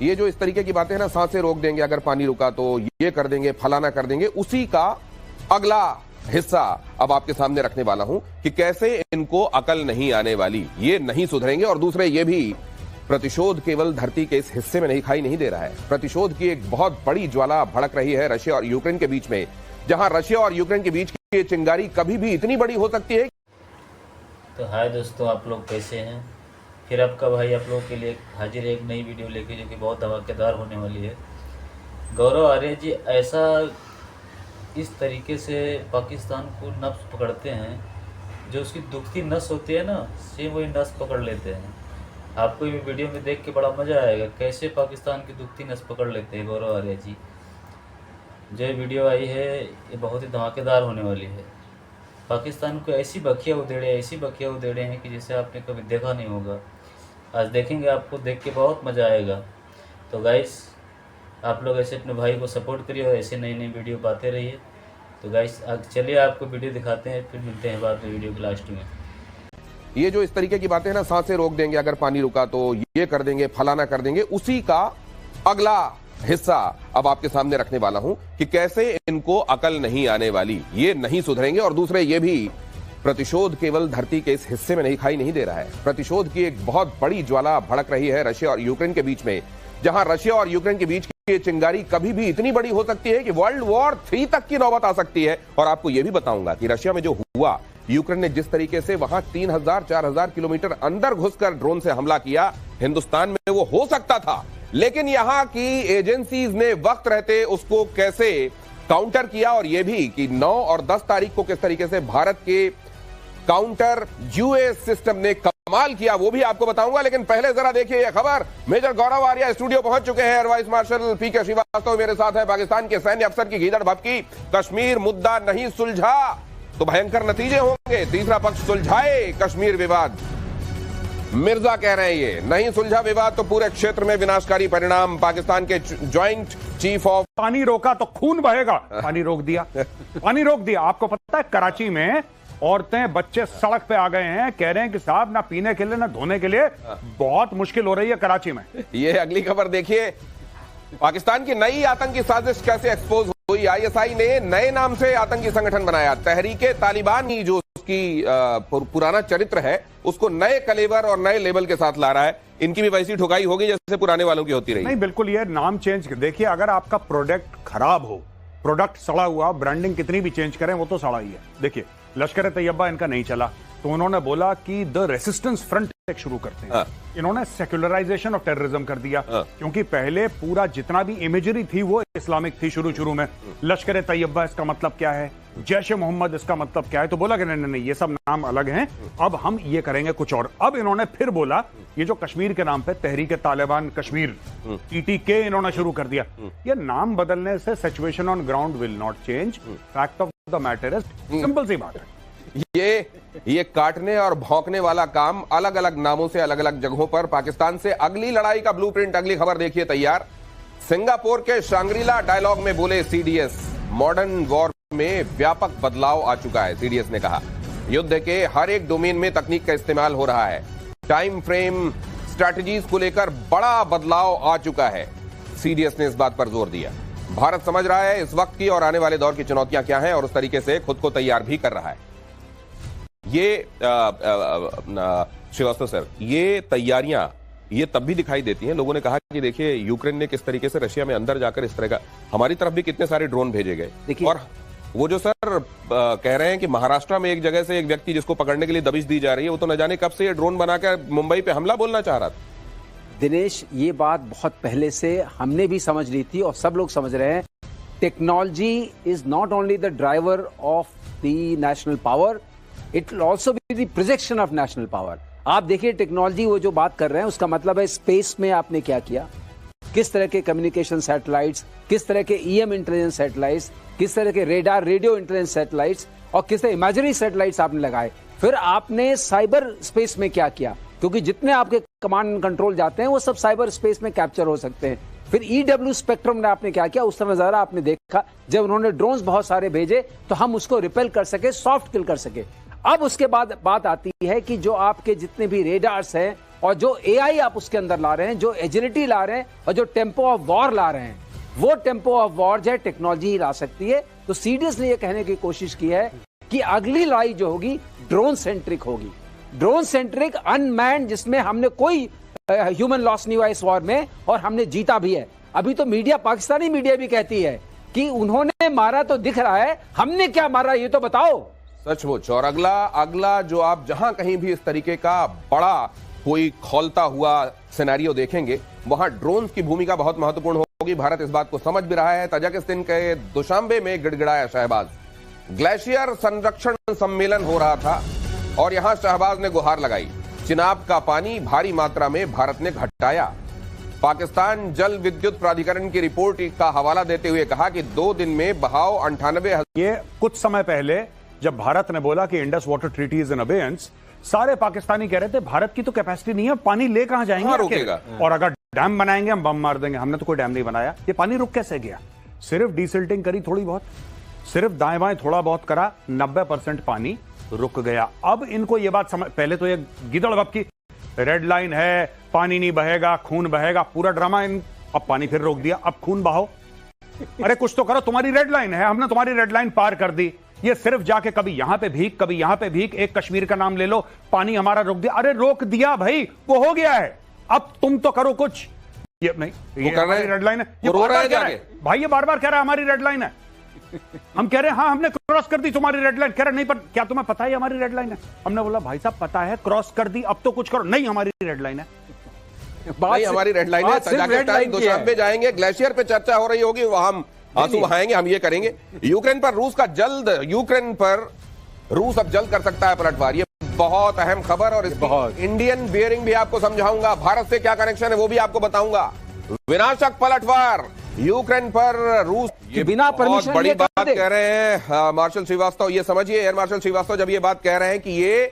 ये जो इस तरीके की बातें हैं ना, सांसें रोक देंगे अगर पानी रुका तो, ये कर देंगे, फलाना कर देंगे, उसी का अगला हिस्सा अब आपके सामने रखने वाला हूं कि कैसे इनको अकल नहीं आने वाली, ये नहीं सुधरेंगे। और दूसरे ये भी, प्रतिशोध केवल धरती के इस हिस्से में नहीं खाई नहीं दे रहा है, प्रतिशोध की एक बहुत बड़ी ज्वाला भड़क रही है रशिया और यूक्रेन के बीच में, जहां रशिया और यूक्रेन के बीच की चिंगारी कभी भी इतनी बड़ी हो सकती है। तो हाय दोस्तों, आप लोग कैसे हैं? फिर आपका भाई आप लोगों के लिए हाजिर है एक नई वीडियो लेके, जो कि बहुत धमाकेदार होने वाली है। गौरव आर्य जी ऐसा इस तरीके से पाकिस्तान को नस पकड़ते हैं, जो उसकी दुखती नस होती है ना, सेम वही नस पकड़ लेते हैं। आपको ये वीडियो में देख के बड़ा मज़ा आएगा कैसे पाकिस्तान की दुखती नस पकड़ लेते हैं गौरव आर्य जी। जो वीडियो आई है ये बहुत ही धमाकेदार होने वाली है। पाकिस्तान को ऐसी बखिया उधेड़े हैं कि जैसे आपने कभी देखा नहीं होगा। आज देखेंगे, आपको देख के बहुत मज़ा आएगा। तो गाइस, आप लोग ऐसे अपने भाई को सपोर्ट करिए और ऐसे नई नई वीडियो पाते रहिए। तो गाइस चलिए आपको वीडियो दिखाते हैं, फिर मिलते हैं बाद में वीडियो के लास्ट में। ये जो इस तरीके की बातें हैं ना, सांसें रोक देंगे अगर पानी रुका तो, ये कर देंगे, फलाना कर देंगे, उसी का अगला हिस्सा अब आपके सामने रखने वाला हूं कि कैसे इनको अकल नहीं आने वाली, ये नहीं सुधरेंगे। और दूसरे ये भी, प्रतिशोध केवल धरती के इस हिस्से में नहीं खाई नहीं दे रहा है, प्रतिशोध की एक बहुत बड़ी ज्वाला भड़क रही है रशिया और यूक्रेन के बीच में, जहां रशिया और यूक्रेन के बीच की चिंगारी कभी भी इतनी बड़ी हो सकती है कि वर्ल्ड वॉर 3 तक की नौबत आ सकती है। और आपको यह भी बताऊंगा कि रशिया में जो हुआ, यूक्रेन ने जिस तरीके से वहां 3000-4000 किलोमीटर अंदर घुसकर ड्रोन से हमला किया, हिंदुस्तान में वो हो सकता था, लेकिन यहां की एजेंसीज ने वक्त रहते उसको कैसे काउंटर किया। और यह भी कि 9 और 10 तारीख को किस तरीके से भारत के काउंटर यूएस सिस्टम ने कमाल किया, वो भी आपको बताऊंगा। लेकिन पहले जरा देखिए यह खबर। मेजर गौरव आर्य स्टूडियो पहुंच चुके हैं। एयर वाइस मार्शल पीके श्रीवास्तव मेरे साथ है। पाकिस्तान के सैन्य अफसर की गीदड़ भभकी, कश्मीर मुद्दा नहीं सुलझा तो भयंकर नतीजे होंगे, तीसरा पक्ष सुलझाए कश्मीर विवाद। मिर्जा कह रहे हैं ये नहीं सुलझा विवाद तो पूरे क्षेत्र में विनाशकारी परिणाम। पाकिस्तान के ज्वाइंट चीफ ऑफ, पानी रोका तो खून बहेगा, पानी रोक दिया, पानी रोक दिया। आपको पता है कराची में औरतें बच्चे सड़क पे आ गए हैं, कह रहे हैं कि साहब ना पीने के लिए ना धोने के लिए बहुत मुश्किल हो रही है कराची में। ये अगली खबर देखिए, पाकिस्तान की नई आतंकी साजिश कैसे एक्सपोज हुई। आईएसआई ने नए नाम से आतंकी संगठन बनाया, तहरीके तालिबान ही जो उसकी पुराना चरित्र है उसको नए कलेवर और नए लेबल के साथ ला रहा है। इनकी भी वैसी ठुकाई होगी जैसे पुराने वालों की होती रही। नहीं, बिल्कुल, ये नाम चेंज। देखिए, अगर आपका प्रोडक्ट खराब हो, प्रोडक्ट सड़ा हुआ, ब्रांडिंग कितनी भी चेंज करें वो तो सड़ा ही है। देखिए, लश्कर तैयबा इनका नहीं चला तो उन्होंने बोला कि द रेसिस्टेंस फ्रंट शुरू करते हैं। इन्होंने सेक्युलराइजेशन ऑफ टेररिज्म कर दिया, क्योंकि पहले पूरा जितना भी इमेजरी थी वो इस्लामिक थी शुरू में। लश्कर तैयबा इसका मतलब क्या है, जैश ए मोहम्मद इसका मतलब क्या है, तो बोला कि नहीं नहीं, ये सब नाम अलग हैं, अब हम ये करेंगे कुछ और। अब इन्होंने फिर बोला ये जो कश्मीर के नाम पे तहरीक तालिबान कश्मीर TTK इन्होंने शुरू कर दिया। ये नाम बदलने से situation on ground will not change. Fact of the matter is, simple सी बात है, ये काटने और भौंकने वाला काम अलग अलग नामों से अलग अलग जगहों पर पाकिस्तान से अगली लड़ाई का ब्लूप्रिंट। अगली खबर देखिए तैयार। सिंगापुर के शांग्रीला डायलॉग में बोले CDS, मॉडर्न वॉर में व्यापक बदलाव आ चुका है। CDS ने कहा युद्ध के हर एक डोमेन में तकनीक का इस्तेमाल हो रहा है, टाइम फ्रेम स्ट्रैटेजीज को लेकर बड़ा बदलाव आ चुका है। CDS ने इस बात पर जोर दिया, भारत समझ रहा है इस वक्त की और आने वाले दौर की चुनौतियां क्या हैं और उस तरीके से खुद को तैयार भी कर रहा है। ये श्रीवास्तव सर, ये तैयारियां ये तब भी दिखाई देती हैं। लोगों ने कहा कि देखिए यूक्रेन ने किस तरीके से रशिया में अंदर जाकर इस तरह का, हमारी तरफ भी कितने सारे ड्रोन भेजे गए। और वो जो सर कह रहे हैं कि महाराष्ट्र में एक जगह से एक व्यक्ति जिसको पकड़ने के लिए दबिश दी जा रही है, वो तो न जाने कब से ये ड्रोन बनाकर मुंबई पे हमला बोलना चाह रहा था। दिनेश, ये बात बहुत पहले से हमने भी समझ ली थी और सब लोग समझ रहे हैं। Technology is not only the driver of the national power, it will also be the projection of national power. आप देखिए टेक्नोलॉजी, वो जो बात कर रहे हैं उसका मतलब है स्पेस में आपने क्या किया, किस तरह के कम्युनिकेशन सैटेलाइट्स, किस तरह के EM इंटेलिजेंस सैटेलाइट्स, किस तरह के रेडार रेडियो इंटेलिजेंस सैटेलाइट्स और किस तरह इमेजरी सैटेलाइट्स आपने लगाए। फिर आपने साइबर स्पेस में क्या किया, क्योंकि जितने आपके कमांड एंड कंट्रोल जाते हैं वो सब साइबर स्पेस में कैप्चर हो सकते हैं। फिर EW स्पेक्ट्रम ने आपने क्या किया, उसका नजारा आपने देखा जब उन्होंने ड्रोन्स बहुत सारे भेजे तो हम उसको रिपेल कर सके, सॉफ्ट किल कर सके। अब उसके बाद बात आती है कि जो आपके जितने भी रेडार्स हैं और जो एआई आप उसके अंदर ला रहे हैं, जो एजिलिटी ला रहे हैं और जो टेम्पो ऑफ वॉर ला रहे हैं, वो टेम्पो ऑफ वॉर जो है टेक्नोलॉजी ही ला सकती है। तो सीडीएस ने ये कहने की कोशिश की है कि अगली लड़ाई जो होगी ड्रोन सेंट्रिक होगी, ड्रोन सेंट्रिक, अनमैन्ड, जिसमें हमने कोई ह्यूमन लॉस नहीं हुआ इस वॉर में और हमने जीता भी है। अभी तो मीडिया, पाकिस्तानी मीडिया भी कहती है कि उन्होंने मारा तो दिख रहा है, हमने क्या मारा ये तो बताओ। सचमुच। और अगला जो आप जहां कहीं भी इस तरीके का बड़ा कोई खौलता हुआ सिनेरियो देखेंगे, वहां ड्रोन की भूमिका बहुत महत्वपूर्ण होगी। भारत इस बात को समझ भी रहा है। तजाकिस्तान के दुशांबे में गिड़गिड़ाया शहबाज, ग्लेशियर संरक्षण सम्मेलन हो रहा था और यहां शहबाज ने गुहार लगाई, चिनाब का पानी भारी मात्रा में भारत ने घटाया। पाकिस्तान जल विद्युत प्राधिकरण की रिपोर्ट का हवाला देते हुए कहा कि 2 दिन में बहाव 98। ये कुछ समय पहले जब भारत ने बोला कि Indus water treaty is in abeyance, सारे पाकिस्तानी कह रहे थे भारत की तो कैपेसिटी नहीं है, पानी ले कहां जाएंगे, रोकेगा, और अगर डैम बनाएंगे हम बम मार देंगे। हमने तो कोई डैम नहीं बनाया। ये पानी रुक कैसे गया? सिर्फ डिसिल्टिंग करी थोड़ी बहुत, सिर्फ दाएं बाएं थोड़ा बहुत करा, 90% पानी रुक गया। अब इनको ये बात समझ, पहले तो ये गिदड़बप की रेड लाइन है, पानी नहीं बहेगा, खून बहेगा, पूरा ड्रामा। अब पानी फिर रोक दिया, अब खून बहाओ। अरे कुछ तो करो, तुम्हारी रेड लाइन है, हमने तुम्हारी रेड लाइन पार कर दी। ये सिर्फ जाके कभी यहां पे भीख, कभी यहां पे भीख, एक कश्मीर का नाम ले लो, पानी हमारा रोक दिया। अरे रोक दिया भाई, वो हो गया है, अब तुम तो करो कुछ। ये नहीं, ये हमारी रेड लाइन है, ये रो रहा है जाके भाई, ये बार बार कह रहा है हमारी रेड लाइन है। हम कह रहे हैं हाँ हमने क्रॉस कर दी तुम्हारी रेड लाइन। कह रहे नहीं, पर क्या तुम्हें पता है हमारी रेड लाइन है? हमने बोला भाई साहब पता है, क्रॉस कर दी, अब तो कुछ करो। नहीं, हमारी रेड लाइन है, नहीं हमारी रेड लाइन है। तजाकिस्तान दुशांबे जाएंगे, ग्लेशियर पे चर्चा हो रही होगी, वहां हम आंसू बहाएंगे, हम ये करेंगे। यूक्रेन पर रूस का जल्द, यूक्रेन पर रूस अब जल्द कर सकता है पलटवार, ये बहुत अहम खबर। और इस इंडियन बियरिंग भी आपको समझाऊंगा, भारत से क्या कनेक्शन है वो भी आपको बताऊंगा। विनाशक पलटवार यूक्रेन पर रूस, ये बिना बहुत बड़ी बात कह रहे हैं मार्शल श्रीवास्तव। ये समझिए, एयर मार्शल श्रीवास्तव जब ये बात कह रहे हैं कि ये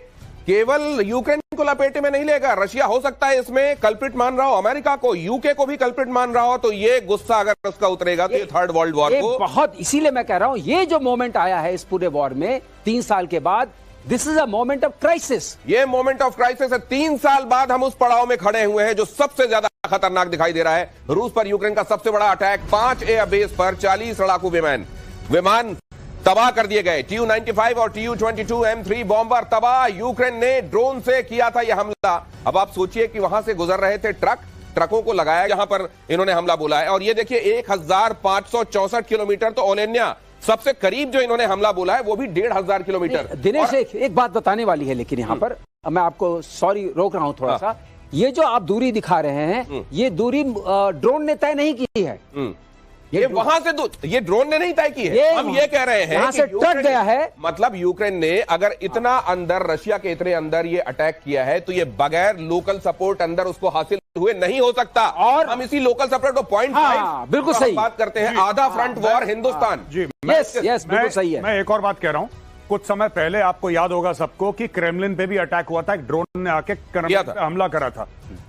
केवल यूक्रेन को लपेटे में नहीं लेगा, रशिया हो सकता है इसमें कल्प्रिट मान रहा हो, अमेरिका को, यूके को भी कल्प्रिट मान रहा हो, तो ये गुस्सा अगर उसका उतरेगा तो ये थर्ड वर्ल्ड वॉर को बहुत, इसीलिए मैं कह रहा हूं ये जो मोमेंट आया है इस पूरे वॉर में 3 साल के बाद, this is a moment of crisis. ये मोमेंट ऑफ क्राइसिस है। 3 साल बाद हम उस पड़ाव में खड़े हुए हैं जो सबसे ज्यादा खतरनाक दिखाई दे रहा है। रूस पर यूक्रेन का सबसे बड़ा अटैक, 5 एयरबेस पर 40 लड़ाकू विमान तबाह कर दिए गए। TU-95 और TU-22 M3 बॉम्बर तबाह। यूक्रेन ने ड्रोन से किया था यह हमला। अब आप सोचिए कि वहां से गुजर रहे थे ट्रकों को लगाया जहां पर इन्होंने हमला बोला है। और ये देखिए 1564 किलोमीटर, तो ओलेन्या सबसे करीब जो इन्होंने हमला बोला है वो भी 1500 किलोमीटर। दिनेश एक बात बताने वाली है, लेकिन यहां पर मैं आपको सॉरी रोक रहा हूं थोड़ा सा। ये जो आप दूरी दिखा रहे हैं, ये दूरी ड्रोन ने तय नहीं की है। ये वहां से ये ड्रोन ने नहीं तय की है। हम ये कह रहे हैं कि से ट्रक गया है, मतलब यूक्रेन ने अगर इतना अंदर, रशिया के इतने अंदर ये अटैक किया है, तो ये बगैर लोकल सपोर्ट अंदर उसको हासिल हुए नहीं हो सकता। और हम इसी लोकल सपोर्ट को पॉइंट बिल्कुल सही बात करते हैं, आधा फ्रंट वॉर हिंदुस्तान। जी, यस बिल्कुल सही है। मैं एक और बात कह रहा हूं, कुछ समय पहले आपको याद होगा सबको कि क्रेमलिन पे भी अटैक हुआ था, एक ड्रोन ने आके हमला करा था।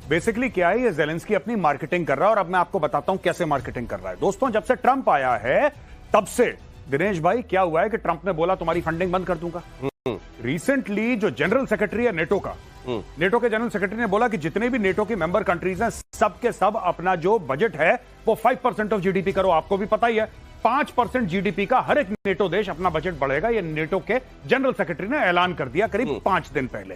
बेसिकली क्या है, ये ज़ेलेंस्की अपनी मार्केटिंग कर रहा है और अब मैं आपको बताता हूं कैसे मार्केटिंग कर रहा है। दोस्तों, जब से ट्रंप आया है तब से दिनेश भाई क्या हुआ है कि ट्रंप ने बोला तुम्हारी फंडिंग बंद कर दूंगा। रिसेंटली जो जनरल सेक्रेटरी है नेटो का, नेटो के जनरल सेक्रेटरी ने बोला कि जितने भी नेटो की मेंबर कंट्रीज हैं सब के सब अपना जो बजट है वो 5% ऑफ जीडीपी करो। आपको भी पता ही है 5% जीडीपी का हर एक नेटो देश अपना बजट बढ़ेगा। ये नेटो के जनरल सेक्रेटरी ने ऐलान कर दिया करीब 5 दिन पहले।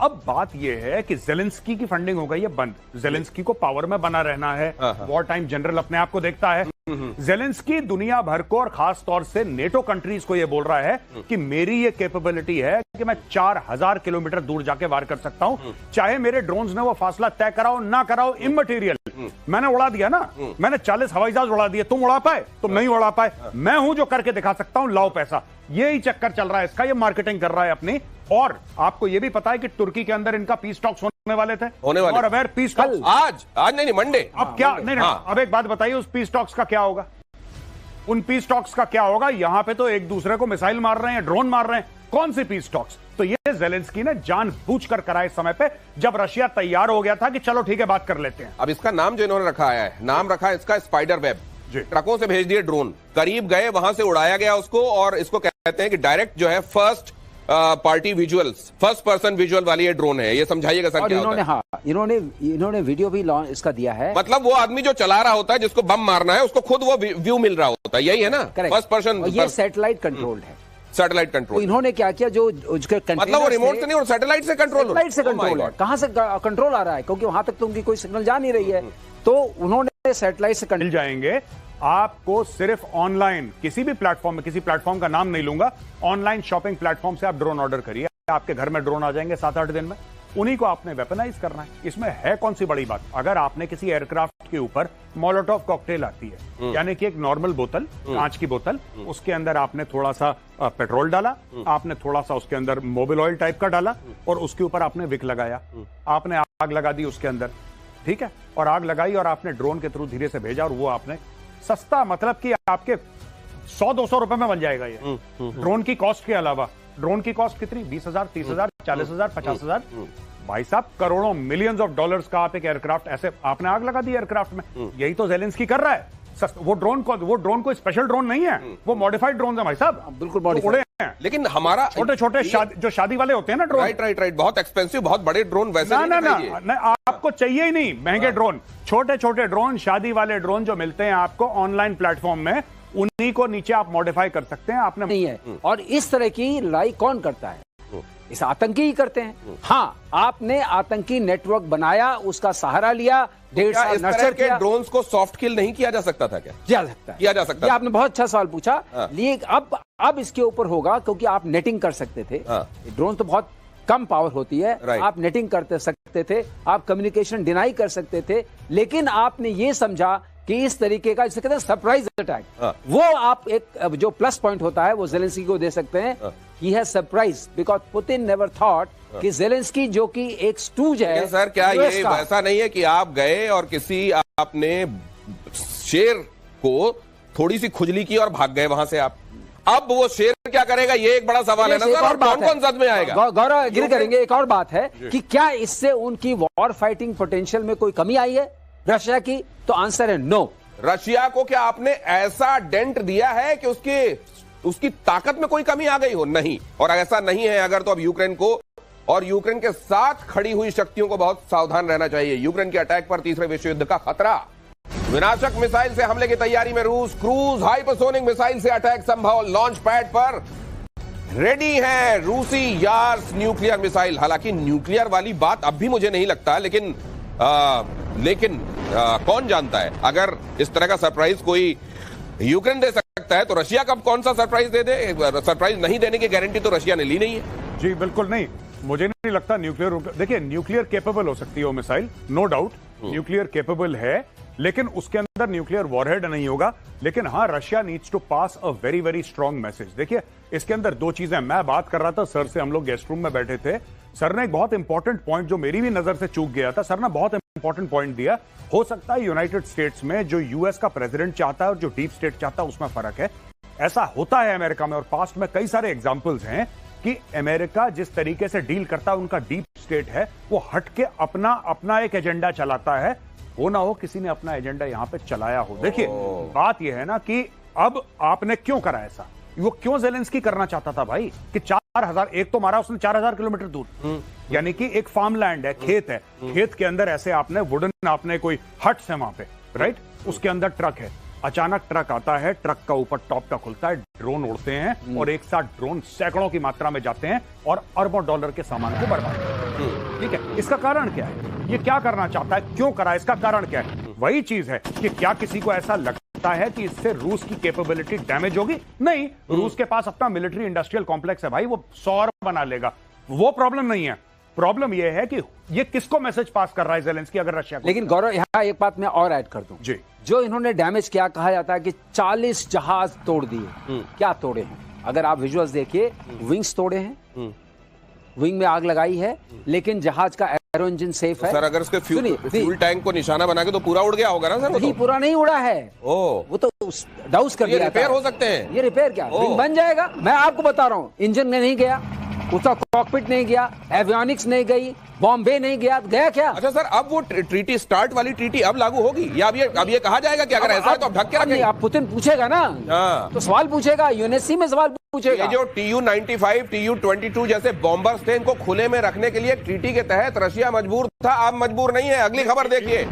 अब बात यह है कि ज़ेलेंस्की की फंडिंग हो गई है बंद। ज़ेलेंस्की को पावर में बना रहना है, वॉर टाइम जनरल अपने आप को देखता है। ज़ेलेंस्की दुनिया भर को और खास तौर से नेटो कंट्रीज को यह बोल रहा है कि मेरी ये कैपेबिलिटी है कि मैं 4000 किलोमीटर दूर जाके वार कर सकता हूं, चाहे मेरे ड्रोन्स ने वो फासला तय कराओ ना कराओ, इममटेरियल। मैंने उड़ा दिया ना, मैंने 40 हवाई जहाज उड़ा दिए, तुम उड़ा पाए? तुम नहीं उड़ा पाए, मैं हूं जो करके दिखा सकता हूं, लाओ पैसा। यही चक्कर चल रहा है इसका, ये मार्केटिंग कर रहा है अपनी। और आपको यह भी पता है कि तुर्की के अंदर इनका पीस टॉक्स होने वाले थे, और अवेयर पीस टॉक्स आज नहीं मंडे। अब क्या नहीं, अब एक बात बताइए, उस पीस टॉक्स का क्या होगा? उन पीस टॉक्स का क्या होगा? यहां पे तो एक दूसरे को मिसाइल मार रहे हैं, ड्रोन मार रहे हैं, कौन सी पीस टॉक्स? तो ये ज़ेलेंस्की ने जानबूझकर कराए समय पे, जब रशिया तैयार हो गया था कि चलो ठीक है बात कर लेते हैं। अब इसका नाम जो इन्होंने रखा है, नाम रखा है इसका स्पाइडर वेब। ट्रकों से भेज दिए ड्रोन, करीब गए, वहां से उड़ाया गया उसको, और इसको कहते हैं कि डायरेक्ट जो है first party visuals, first person visual वाली ये ड्रोन है, ये समझाइएगा सर और क्या इन्होंने होता है? हाँ इन्होंने वीडियो भी लॉन्च इसका दिया है। मतलब वो आदमी जो चला रहा होता है, जिसको बम मारना है, उसको खुद वो व्यू मिल रहा होता है, यही है ना? फर्स्ट पर्सन, ये सैटेलाइट कंट्रोल्ड है, सैटेलाइट तो कंट्रोल। इन्होंने क्या किया, जो उसके मतलब वो रिमोट से नहीं और सैटेलाइट से कंट्रोल, सैटेलाइट से कंट्रोल है। कहां से कंट्रोल आ रहा है, क्योंकि वहां तक तो उनकी कोई सिग्नल जा नहीं रही है, तो उन्होंने सैटेलाइट से मिल जाएंगे आपको सिर्फ ऑनलाइन, किसी भी प्लेटफॉर्म में, किसी प्लेटफॉर्म का नाम नहीं लूंगा, ऑनलाइन शॉपिंग प्लेटफॉर्म से आप ड्रोन ऑर्डर करिए, आपके घर में ड्रोन आ जाएंगे 7-8 दिन में। उन्हीं को आपने वेपनाइज करना है। इसमें है कौन सी बड़ी बात? अगर आपने किसी एयरक्राफ्ट के ऊपर मोलोटोव कॉकटेल आती है, यानी कि एक नॉर्मल बोतल, कांच की बोतल, उसके अंदर आपने थोड़ा सा पेट्रोल डाला, आपने थोड़ा सा उसके अंदर मोबिल ऑयल टाइप का डाला, और उसके ऊपर आपने विक लगाया, आपने आग लगा दी उसके अंदर, ठीक है, और आग लगाई और आपने ड्रोन के थ्रू धीरे से भेजा, और वो आपने सस्ता, मतलब कि आपके 100-200 रुपए में बन जाएगा ये ड्रोन की कॉस्ट के अलावा। ड्रोन की कॉस्ट कितनी? 20,000, 30,000, 40,000, 50,000। भाई साहब, करोड़ों, मिलियंस ऑफ डॉलर्स का आप एक एयरक्राफ्ट, ऐसे आपने आग लगा दी एयरक्राफ्ट में। यही तो ज़ेलेंस्की कर रहा है। वो ड्रोन कोई स्पेशल ड्रोन नहीं है, वो मॉडिफाइड ड्रोन है भाई साहब, बिल्कुल जो उड़े हैं। लेकिन हमारा छोटे जो शादी वाले होते हैं ना ड्रोन, राइट, बहुत एक्सपेंसिव, बहुत बड़े ड्रोन वैसे ना, आपको चाहिए ही नहीं महंगे ड्रोन, छोटे ड्रोन, शादी वाले ड्रोन जो मिलते हैं आपको ऑनलाइन प्लेटफॉर्म में, उन्हीं को नीचे आप मॉडिफाई कर सकते हैं। आपने नहीं है। और इस तरह की लड़ाई कौन करता है? इस आतंकी ही करते हैं। हाँ, आपने आतंकी नेटवर्क बनाया, उसका सहारा लिया, 1.5 साल नर्चर किया। ड्रोन्स को सॉफ्ट किल नहीं किया जा सकता था क्या? किया सकता है, किया जा सकता ये है। आपने बहुत अच्छा सवाल पूछा। हाँ। लिए अब इसके ऊपर होगा, क्योंकि आप नेटिंग कर सकते थे। हाँ। ड्रोन तो बहुत कम पावर होती है, राइट। आप नेटिंग कर सकते थे, आप कम्युनिकेशन डिनाई कर सकते थे, लेकिन आपने ये समझा कि इस तरीके का, जिसे कहते हैं सरप्राइज अटैक, वो आप एक जो प्लस पॉइंट होता है वो ज़ेलेंस्की को दे सकते हैं। He has surprise because Putin never thought कि ज़ेलेंस्की, जो कि एक स्टूज है। सर, क्या ये वैसा नहीं है कि आप गए और किसी आपने शेर को थोड़ी सी खुजली की और भाग गए वहां से आप? अब वो शेर क्या करेगा, ये एक बड़ा सवाल है ना सर, और कौन सद में आएगा? गौरव एग्री करेंगे। एक और बात है कि क्या इससे उनकी वॉर फाइटिंग पोटेंशियल में कोई कमी आई है रशिया की? तो आंसर है नो। रशिया को क्या आपने ऐसा डेंट दिया है कि उसकी ताकत में कोई कमी आ गई हो? नहीं। और ऐसा नहीं है अगर, तो अब यूक्रेन को और यूक्रेन के साथ खड़ी हुई शक्तियों को बहुत सावधान रहना चाहिए। यूक्रेन के अटैक पर तीसरे विश्व युद्ध का खतरा। विनाशक मिसाइल से हमले की तैयारी में रूस। क्रूज हाइपरसोनिक मिसाइल से अटैक संभव। लॉन्च पैड पर रेडी है रूसी यार्स न्यूक्लियर मिसाइल। हालांकि न्यूक्लियर वाली बात अब भी मुझे नहीं लगता, लेकिन कौन जानता है, अगर इस तरह का सरप्राइज कोई यूक्रेन दे सकता है तो रशिया कब कौन सा सरप्राइज दे दे? सरप्राइज नहीं देने की गारंटी तो रशिया ने ली नहीं है। जी बिल्कुल नहीं, मुझे नहीं लगता न्यूक्लियर, देखिए न्यूक्लियर केपेबल हो सकती है वो missile, no doubt nuclear capable है, लेकिन उसके अंदर न्यूक्लियर वॉरहेड नहीं होगा। लेकिन हाँ, Russia needs to pass a very very strong message. देखिए इसके अंदर दो चीजें, मैं बात कर रहा था सर से, हम लोग गेस्ट रूम में बैठे थे, सर ने एक बहुत इंपॉर्टेंट पॉइंट जो मेरी भी नजर से चूक गया था, सर ने बहुत इंपॉर्टेंट पॉइंट दिया। हो सकता है यूनाइटेड स्टेट्स में जो यूएस का प्रेसिडेंट चाहता है और जो डीप स्टेट चाहता है उसमें फर्क है। ऐसा होता है अमेरिका में, और पास्ट में कई सारे एग्जाम्पल्स हैं कि अमेरिका जिस तरीके से डील करता है, उनका डीप स्टेट है, वो हटके अपना एक एजेंडा चलाता है। हो ना हो किसी ने अपना एजेंडा यहां पे चलाया हो। देखिए बात यह है ना कि अब आपने क्यों करा ऐसा, वो क्यों ज़ेलेंस्की करना चाहता था भाई कि 4,000, एक तो मारा उसने 4,000 किलोमीटर दूर, यानी कि एक फार्म लैंड है, खेत है, खेत के अंदर ऐसे आपने वुडन, आपने कोई हट्स है वहां पे, राइट, उसके अंदर ट्रक है, अचानक ट्रक आता है, ट्रक का ऊपर टॉप का खुलता है, ड्रोन उड़ते हैं, और एक साथ ड्रोन सैकड़ों की मात्रा में जाते हैं और अरबों डॉलर के सामान को बर्बाद करते हैं। ठीक है, इसका कारण क्या है, ये क्या करना चाहता है, क्यों करा, इसका कारण क्या है? वही चीज है कि क्या किसी को ऐसा लगता है कि इससे रूस की कैपेबिलिटी डैमेज होगी? नहीं, रूस के पास अपना मिलिट्री इंडस्ट्रियल कॉम्प्लेक्स है भाई, वो 100 बना लेगा, वो प्रॉब्लम नहीं है। प्रॉब्लम यह है कि ये किसको मैसेज पास कर रहा है ज़ेलेंस्की, अगर रशिया को। लेकिन गौरव, यहां एक बात मैं और ऐड कर दूं जी, जो इन्होंने डैमेज किया, कहा जाता है कि 40 जहाज तोड़ दिए। क्या तोड़े हैं? अगर आप विजुअल्स देखिए, विंग्स तोड़े हैं, विंग में आग लगाई है, लेकिन जहाज का एरो इंजन सेफ है। सर अगर उसके फ्यूल टैंक को निशाना बना के तो पूरा उड़ गया होगा ना सर? वो तो पूरा नहीं उड़ा है, वो तो डाउस कर दिया। रिपेयर हो सकते हैं, ये रिपेयर क्या, विंग बन जाएगा। मैं आपको बता रहा हूँ, इंजन में नहीं गया, उसका कॉकपिट नहीं गया, एवियोनिक्स नहीं गई, बॉम्बे नहीं गया, गया क्या? अच्छा सर, अब वो ट्रीटी, स्टार्ट वाली ट्रीटी अब लागू होगी, या अब ये कहा जाएगा कि अगर ऐसा है तो अब ढक के रखेंगे? आप पुतिन पूछेगा ना, तो सवाल पूछेगा, यूएनएससी में सवाल पूछेगा। ये जो TU-95, TU-22 जैसे बॉम्बर्स थे, इनको खुले में रखने के लिए ट्रीटी के तहत रशिया मजबूर था, आप मजबूर नहीं है। अगली खबर देखिए।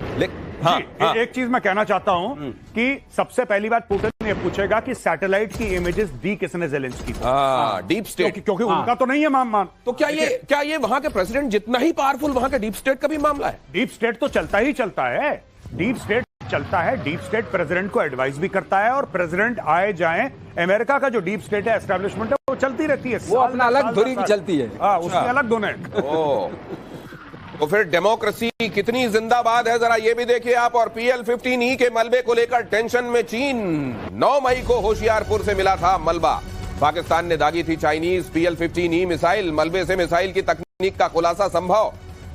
हाँ, हाँ। एक चीज मैं कहना चाहता हूं कि सबसे पहली बात पुतिन ये पूछेगा कि सैटेलाइट की इमेजेस दी किसने जेलेंस्की को। डीप स्टेट, क्योंकि उनका तो नहीं है मान। तो क्या ये वहां के प्रेसिडेंट जितना ही पावरफुल वहां के डीप स्टेट का भी मामला है? डीप स्टेट तो चलता ही चलता है। डीप स्टेट चलता है। डीप स्टेट प्रेसिडेंट को एडवाइस भी करता है, और प्रेसिडेंट आए जाएं, अमेरिका का जो डीप स्टेट है, एस्टेब्लिशमेंट है, वो चलती रहती है। वो अपना अलग धुरी की चलती है। हाँ, उसकी अलग धुन है। तो फिर डेमोक्रेसी कितनी जिंदाबाद है, जरा ये भी देखिए आप। और PL-15E के मलबे को लेकर टेंशन में चीन। 9 मई को होशियारपुर से मिला था मलबा। पाकिस्तान ने दागी थी चाइनीज PL-15E मिसाइल। मलबे से मिसाइल की तकनीक का खुलासा संभव।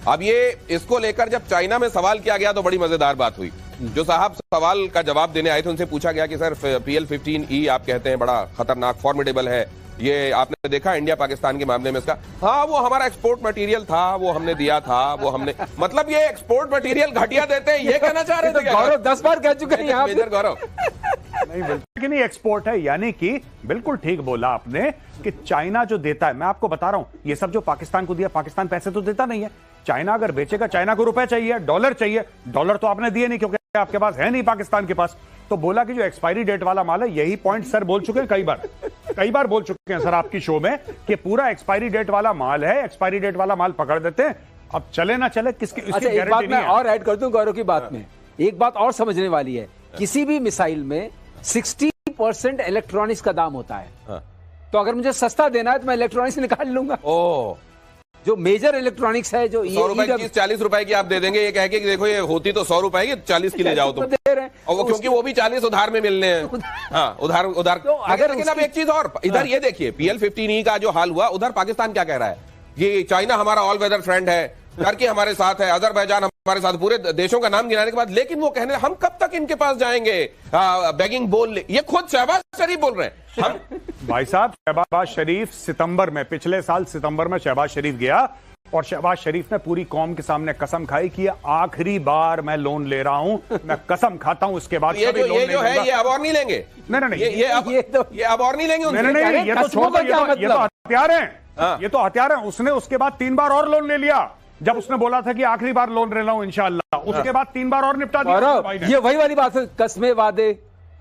अब ये इसको लेकर जब चाइना में सवाल किया गया तो बड़ी मजेदार बात हुई। जो साहब सवाल का जवाब देने आए थे उनसे पूछा गया कि सर PL-15E आप कहते हैं बड़ा खतरनाक, फॉर्मिडेबल है, ये आपने देखा इंडिया पाकिस्तान के मामले में इसका? हाँ, वो हमारा एक्सपोर्ट मटेरियल था, वो हमने दिया था, वो हमने, मतलब ये एक्सपोर्ट मटेरियल घटिया देते हैं, ये कहना चाह रहे थे क्या? गौरव 10 बार कह चुके हैं यहाँ पे। मेजर गौरव नहीं बिल्कुल नहीं, एक्सपोर्ट है। यानी कि बिल्कुल ठीक बोला आपने कि चाइना जो देता है, मैं आपको बता रहा हूं, ये सब जो पाकिस्तान को दिया, पाकिस्तान पैसे तो देता नहीं है। चाइना अगर बेचेगा, चाइना को रुपए चाहिए, डॉलर चाहिए। डॉलर तो आपने दिए नहीं, क्योंकि आपके पास है नहीं, पाकिस्तान के पास। तो बोला कि जो एक्सपायरी डेट वाला माल है, यही पॉइंट सर बोल चुके हैं कई बार बोल चुके हैं सर आपकी शो में कि पूरा एक्सपायरी डेट वाला माल है, एक्सपायरी डेट वाला माल पकड़ देते हैं। अब चले ना चले किसकी, इसकी अच्छा, एक बात मैं और ऐड कर दूं गौरव की बात में। एक बात और समझने वाली है, किसी भी मिसाइल में 60% इलेक्ट्रॉनिक्स का दाम होता है। तो अगर मुझे सस्ता देना है तो मैं इलेक्ट्रॉनिक्स निकाल लूंगा। जो मेजर इलेक्ट्रॉनिक्स है, जो 100 रुपए की 40 रुपए की आप दे देंगे, ये कह के कि देखो ये होती तो 100 रुपए की, 40 की ले जाओ तुम। दे रहे हैं, और वो क्योंकि वो भी 40 उधार में मिलने हैं। हाँ, उधार। तो अगर लेकिन अब एक चीज और, इधर ये देखिए PL-15E का जो हाल हुआ, उधर पाकिस्तान क्या कह रहा है? ये चाइना हमारा ऑल वेदर फ्रेंड है, टर्की हमारे साथ है, अजरबैजान हमारे साथ, पूरे देशों का नाम गिनाने के बाद, लेकिन वो कहने हम कब तक इनके पास जाएंगे बेगिंग बोल। ये खुद शहबाज शरीफ बोल रहे हैं। हम भाई साहब, शहबाज शरीफ सितंबर में, पिछले साल सितंबर में शहबाज शरीफ गया, और शहबाज शरीफ ने पूरी कौम के सामने कसम खाई कि आखिरी बार मैं लोन ले रहा हूं, मैं कसम खाता हूं, इसके बाद ये जो है ये अब और नहीं लेंगे। नहीं, ये अब और नहीं लेंगे। नहीं, ये तो छोड़ दो, ये तो हथियार हैं, ये तो हथियार हैं। उसने उसके बाद 3 बार और लोन ले लिया। जब उसने बोला था कि आखिरी बार लोन ले रहा हूं इंशाअल्लाह, उसके बाद 3 बार और निपटा दिया। ये वही वाली बात है, कस्मे वादे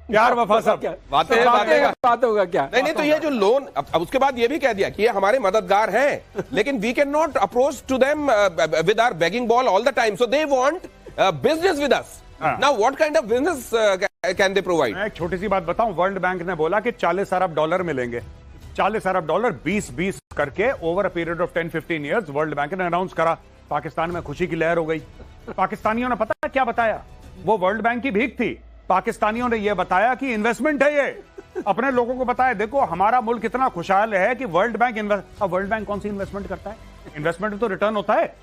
प्यार वफा सब बात होगा क्या? नहीं, तो ये जो लोन, अब उसके बाद ये भी कह दिया कि ये हमारे मददगार हैं, लेकिन we can not approach to them with our begging bowl all the time, so they want business with us. Now what kind of business can they provide? मैं एक छोटी सी बात बताऊं, वर्ल्ड बैंक ने बोला कि 40 अरब डॉलर मिलेंगे। 40 अरब डॉलर 20-20 करके over a period of 10-15 years world bank ने अनाउंस करा। पाकिस्तान में खुशी की लहर हो गई। पाकिस्तानियों ने पता क्या बताया? वो वर्ल्ड बैंक की भीख थी। पाकिस्तानियों ने यह बताया कि इन्वेस्टमेंट है, ये अपने लोगों को बताया, देखो हमारा मुल्क इतना खुशहाल है कि वर्ल्ड बैंक अब वर्ल्ड बैंक कौन सी इन्वेस्टमेंट करता है? इन्वेस्टमेंट में तो रिटर्न होता है।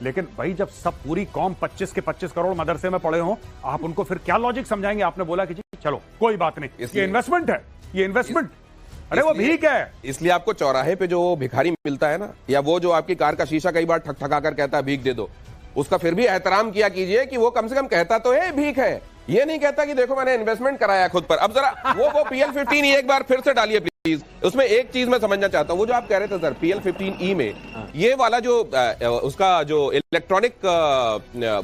लेकिन भाई जब सब पूरी कौम 25 के 25 करोड़ मदरसे में पड़े हों, आप उनको फिर क्या लॉजिक समझाएंगे? आपने बोला कि जी चलो कोई बात नहीं, ये इन्वेस्टमेंट है, ये इन्वेस्टमेंट, अरे वो भीख है। इसलिए आपको चौराहे पे जो भिखारी मिलता है ना, या वो जो आपकी कार का शीशा कई बार ठक-ठका कर कहता है भीख दे दो, उसका फिर भी एहतराम किया कीजिए कि वो कम से कम कहता तो है भीख है, ये नहीं कहता कि देखो मैंने इन्वेस्टमेंट कराया खुद पर। अब जरा वो PL-15E एक बार फिर से डालिए प्लीज। उसमें एक चीज मैं समझना चाहता हूं, वो जो आप कह रहे थे सर PL-15E में ये वाला जो उसका जो इलेक्ट्रॉनिक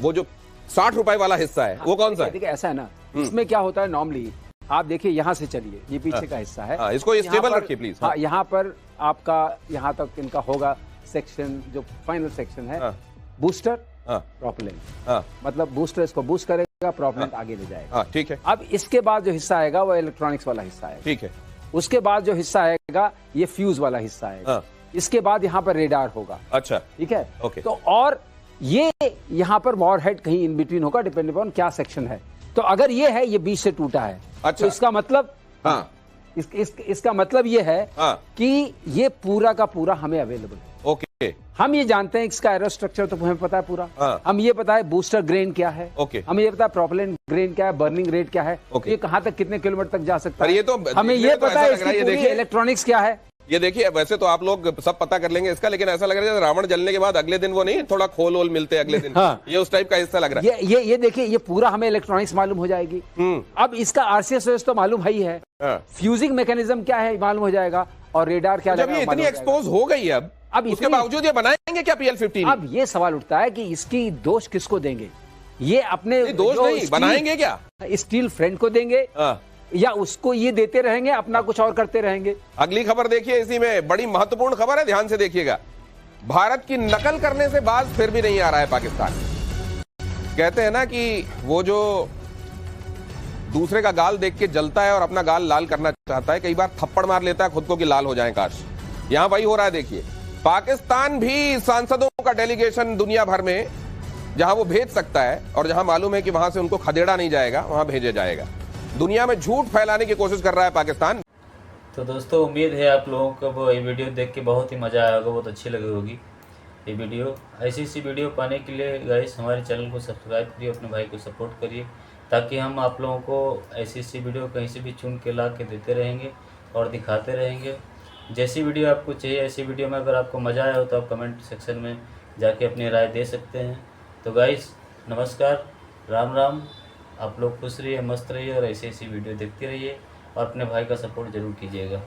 वो जो 60 रुपए वाला हिस्सा है, वो कौन सा है? देखिए ऐसा है ना, इसमें क्या होता है नॉर्मली, आप देखिए यहां से चलिए, ये पीछे का हिस्सा है, इसको स्टेबल रखिए प्लीज। हाँ, यहाँ पर आपका यहाँ तक इनका होगा सेक्शन, जो फाइनल सेक्शन है, बूस्टर प्रोपेलेंट, मतलब बूस्टर इसको बूस्ट करेगा, प्रोपेलेंट आगे ले जाएगा। ठीक है। अब इसके बाद जो हिस्सा आएगा वो इलेक्ट्रॉनिक्स वाला हिस्सा है। ठीक है। उसके बाद जो हिस्सा आएगा ये फ्यूज वाला हिस्सा है। इसके बाद यहाँ पर रेडार होगा। अच्छा, ठीक है। ओके। तो और ये यहाँ पर वॉरहेड कहीं इन बिटवीन होगा, डिपेंड अपॉन क्या सेक्शन है। तो अगर ये है, ये बीच से टूटा है, अच्छा, तो इसका मतलब इसका मतलब ये है कि ये पूरा का पूरा हमें अवेलेबल है। ओके। हम ये जानते हैं इसका एरो स्ट्रक्चर तो हमें पता है पूरा। हम ये पता है बूस्टर ग्रेन क्या है। हमें ये पता है प्रोपेलेंट ग्रेन क्या है, बर्निंग रेट क्या है, ये कहां तक कितने किलोमीटर तक जा सकता है। ये तो हमें ये पता है इसकी पूरी इलेक्ट्रॉनिक्स क्या है। ये देखिए, वैसे तो आप लोग सब पता कर लेंगे इसका, लेकिन ऐसा लग रहा है रावण जलने के बाद अगले दिन वो नहीं थोड़ा खोल वोल मिलते हैं अगले दिन। ये उस टाइप का हिस्सा लग रहा है। ये देखिए, ये पूरा हमें इलेक्ट्रॉनिक्स मालूम हो जाएगी। अब इसका RCS तो मालूम है ही है, फ्यूजिंग मैकेनिज्म क्या है मालूम हो जाएगा, और रेडार क्या जब लगा ये मालूम इतनी हो जाएगा। एक्सपोज हो गई अब उसके इतनी- बावजूद ये बनाएंगे क्या PL-15? अब ये सवाल उठता है कि इसकी दोष किसको देंगे? ये अपने नहीं, दोष जो नहीं, बनाएंगे क्या? स्टील फ्रेंड को देंगे हाँ। या उसको ये देते रहेंगे, अपना कुछ और करते रहेंगे? अगली खबर देखिए, इसी में बड़ी महत्वपूर्ण खबर है, ध्यान से देखिएगा। भारत की नकल करने से बाज फिर भी नहीं आ रहा है पाकिस्तान। कहते हैं ना कि वो जो दूसरे का गाल देख के जलता है और अपना गाल लाल करना चाहता है, कई बार थप्पड़ मार लेता है खुद को कि लाल हो जाए काश। यहां वही हो रहा है। देखिए, पाकिस्तान भी सांसदों का डेलीगेशन दुनिया भर में जहां वो भेज सकता है और जहां मालूम है कि वहां से उनको खदेड़ा नहीं जाएगा, वहां भेजा जाएगा। दुनिया में झूठ फैलाने की कोशिश कर रहा है पाकिस्तान। तो दोस्तों, उम्मीद है आप लोगों को वो ये वीडियो देख के बहुत ही मज़ा आया होगा, बहुत अच्छी लगी होगी ये वीडियो। ऐसी वीडियो पाने के लिए गाइस हमारे चैनल को सब्सक्राइब करिए, अपने भाई को सपोर्ट करिए, ताकि हम आप लोगों को ऐसी वीडियो कहीं से भी चुन के ला के देते रहेंगे और दिखाते रहेंगे। जैसी वीडियो आपको चाहिए, ऐसी वीडियो में अगर आपको मज़ा आया हो तो आप कमेंट सेक्शन में जाके अपनी राय दे सकते हैं। तो गाइस नमस्कार, राम राम। आप लोग खुश रहिए, मस्त रहिए और ऐसी वीडियो देखते रहिए और अपने भाई का सपोर्ट ज़रूर कीजिएगा।